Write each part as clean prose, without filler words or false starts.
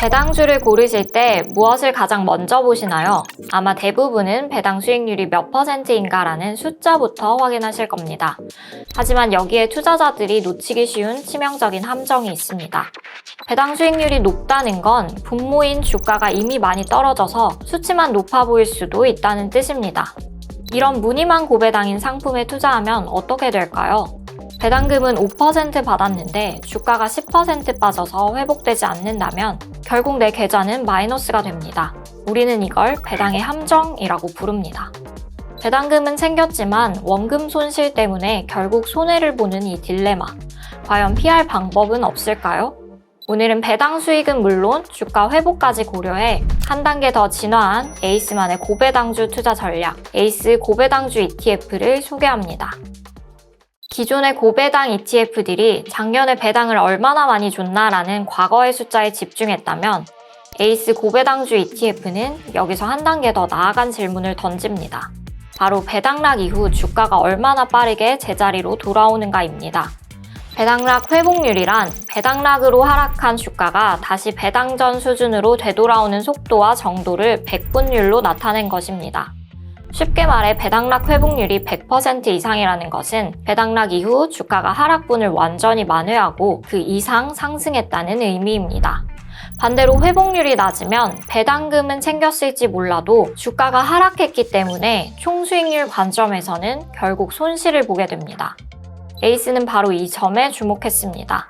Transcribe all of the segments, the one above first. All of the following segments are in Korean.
배당주를 고르실 때 무엇을 가장 먼저 보시나요? 아마 대부분은 배당 수익률이 몇 %인가라는 숫자부터 확인하실 겁니다. 하지만 여기에 투자자들이 놓치기 쉬운 치명적인 함정이 있습니다. 배당 수익률이 높다는 건 분모인 주가가 이미 많이 떨어져서 수치만 높아 보일 수도 있다는 뜻입니다. 이런 무늬만 고배당인 상품에 투자하면 어떻게 될까요? 배당금은 5% 받았는데 주가가 10% 빠져서 회복되지 않는다면 결국 내 계좌는 마이너스가 됩니다. 우리는 이걸 배당의 함정이라고 부릅니다. 배당금은 챙겼지만 원금 손실 때문에 결국 손해를 보는 이 딜레마. 과연 피할 방법은 없을까요? 오늘은 배당 수익은 물론 주가 회복까지 고려해 한 단계 더 진화한 에이스만의 고배당주 투자 전략, 에이스 고배당주 ETF를 소개합니다. 기존의 고배당 ETF들이 작년에 배당을 얼마나 많이 줬나라는 과거의 숫자에 집중했다면 에이스 고배당주 ETF는 여기서 한 단계 더 나아간 질문을 던집니다. 바로 배당락 이후 주가가 얼마나 빠르게 제자리로 돌아오는가입니다. 배당락 회복률이란 배당락으로 하락한 주가가 다시 배당 전 수준으로 되돌아오는 속도와 정도를 백분율로 나타낸 것입니다. 쉽게 말해 배당락 회복률이 100% 이상이라는 것은 배당락 이후 주가가 하락분을 완전히 만회하고 그 이상 상승했다는 의미입니다. 반대로 회복률이 낮으면 배당금은 챙겼을지 몰라도 주가가 하락했기 때문에 총수익률 관점에서는 결국 손실을 보게 됩니다. 에이스는 바로 이 점에 주목했습니다.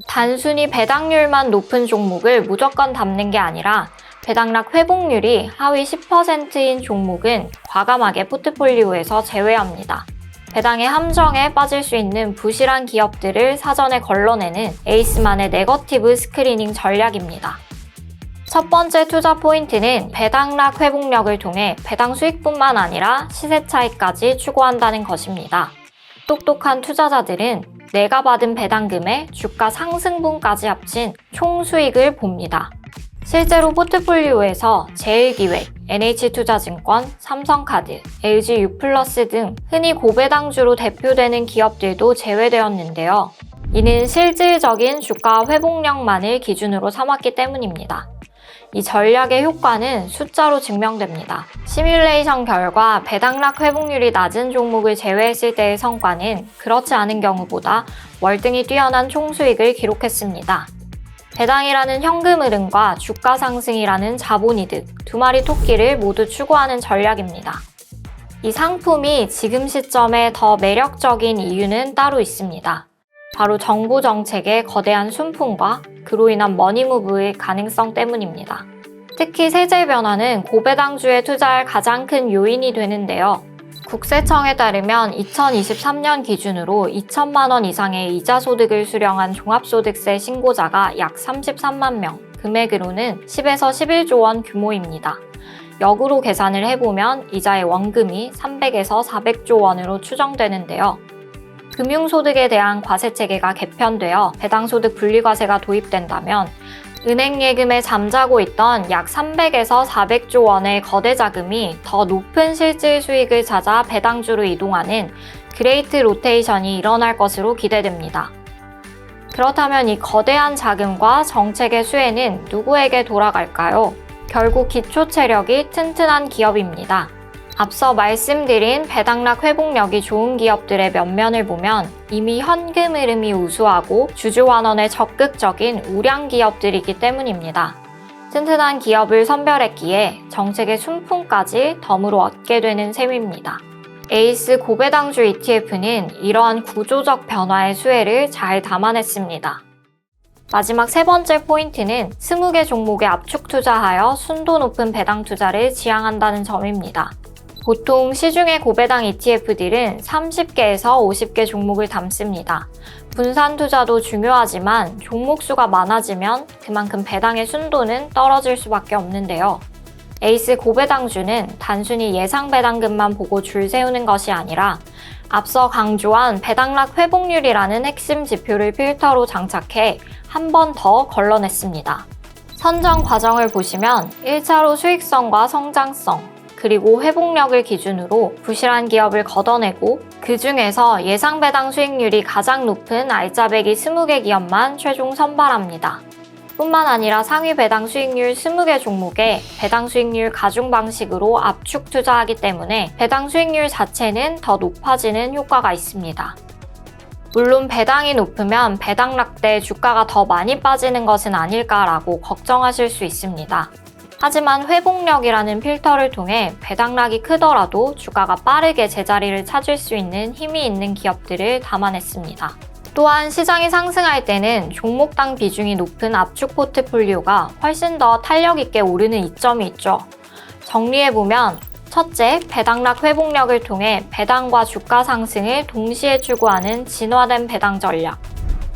단순히 배당률만 높은 종목을 무조건 담는 게 아니라 배당락 회복률이 하위 10%인 종목은 과감하게 포트폴리오에서 제외합니다. 배당의 함정에 빠질 수 있는 부실한 기업들을 사전에 걸러내는 에이스만의 네거티브 스크리닝 전략입니다. 첫 번째 투자 포인트는 배당락 회복력을 통해 배당 수익뿐만 아니라 시세 차익까지 추구한다는 것입니다. 똑똑한 투자자들은 내가 받은 배당금에 주가 상승분까지 합친 총 수익을 봅니다. 실제로 포트폴리오에서 제일기획, NH투자증권, 삼성카드, LG유플러스 등 흔히 고배당주로 대표되는 기업들도 제외되었는데요. 이는 실질적인 주가 회복력만을 기준으로 삼았기 때문입니다. 이 전략의 효과는 숫자로 증명됩니다. 시뮬레이션 결과 배당락 회복률이 낮은 종목을 제외했을 때의 성과는 그렇지 않은 경우보다 월등히 뛰어난 총수익을 기록했습니다. 배당이라는 현금 흐름과 주가 상승이라는 자본이득, 두 마리 토끼를 모두 추구하는 전략입니다. 이 상품이 지금 시점에 더 매력적인 이유는 따로 있습니다. 바로 정부 정책의 거대한 순풍과 그로 인한 머니무브의 가능성 때문입니다. 특히 세제 변화는 고배당주에 투자할 가장 큰 요인이 되는데요. 국세청에 따르면 2023년 기준으로 2천만 원 이상의 이자 소득을 수령한 종합소득세 신고자가 약 33만 명, 금액으로는 10에서 11조 원 규모입니다. 역으로 계산을 해보면 이자의 원금이 300에서 400조 원으로 추정되는데요. 금융소득에 대한 과세체계가 개편되어 배당소득 분리과세가 도입된다면 은행 예금에 잠자고 있던 약 300에서 400조 원의 거대 자금이 더 높은 실질 수익을 찾아 배당주로 이동하는 그레이트 로테이션이 일어날 것으로 기대됩니다. 그렇다면 이 거대한 자금과 정책의 수혜는 누구에게 돌아갈까요? 결국 기초체력이 튼튼한 기업입니다. 앞서 말씀드린 배당락 회복력이 좋은 기업들의 면면을 보면 이미 현금 흐름이 우수하고 주주환원에 적극적인 우량 기업들이기 때문입니다. 튼튼한 기업을 선별했기에 정책의 순풍까지 덤으로 얻게 되는 셈입니다. 에이스 고배당주 ETF는 이러한 구조적 변화의 수혜를 잘 담아냈습니다. 마지막 세 번째 포인트는 20개 종목에 압축 투자하여 순도 높은 배당 투자를 지향한다는 점입니다. 보통 시중의 고배당 ETF들은 30개에서 50개 종목을 담습니다. 분산 투자도 중요하지만 종목 수가 많아지면 그만큼 배당의 순도는 떨어질 수밖에 없는데요. 에이스 고배당주는 단순히 예상 배당금만 보고 줄 세우는 것이 아니라 앞서 강조한 배당락 회복률이라는 핵심 지표를 필터로 장착해 한 번 더 걸러냈습니다. 선정 과정을 보시면 1차로 수익성과 성장성, 그리고 회복력을 기준으로 부실한 기업을 걷어내고 그 중에서 예상 배당 수익률이 가장 높은 알짜배기 20개 기업만 최종 선발합니다. 뿐만 아니라 상위 배당 수익률 20개 종목에 배당 수익률 가중 방식으로 압축 투자하기 때문에 배당 수익률 자체는 더 높아지는 효과가 있습니다. 물론 배당이 높으면 배당락 때 주가가 더 많이 빠지는 것은 아닐까라고 걱정하실 수 있습니다. 하지만 회복력이라는 필터를 통해 배당락이 크더라도 주가가 빠르게 제자리를 찾을 수 있는 힘이 있는 기업들을 담아냈습니다. 또한 시장이 상승할 때는 종목당 비중이 높은 압축 포트폴리오가 훨씬 더 탄력 있게 오르는 이점이 있죠. 정리해보면 첫째, 배당락 회복력을 통해 배당과 주가 상승을 동시에 추구하는 진화된 배당 전략.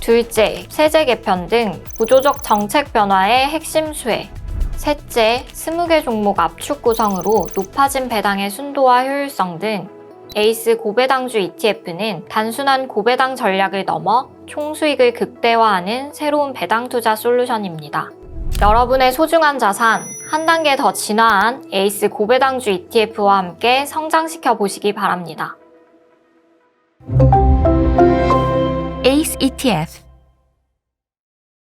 둘째, 세제 개편 등 구조적 정책 변화의 핵심 수혜. 셋째, 20개 종목 압축 구성으로 높아진 배당의 순도와 효율성 등 에이스 고배당주 ETF는 단순한 고배당 전략을 넘어 총수익을 극대화하는 새로운 배당 투자 솔루션입니다. 여러분의 소중한 자산 한 단계 더 진화한 에이스 고배당주 ETF와 함께 성장시켜 보시기 바랍니다. ACE ETF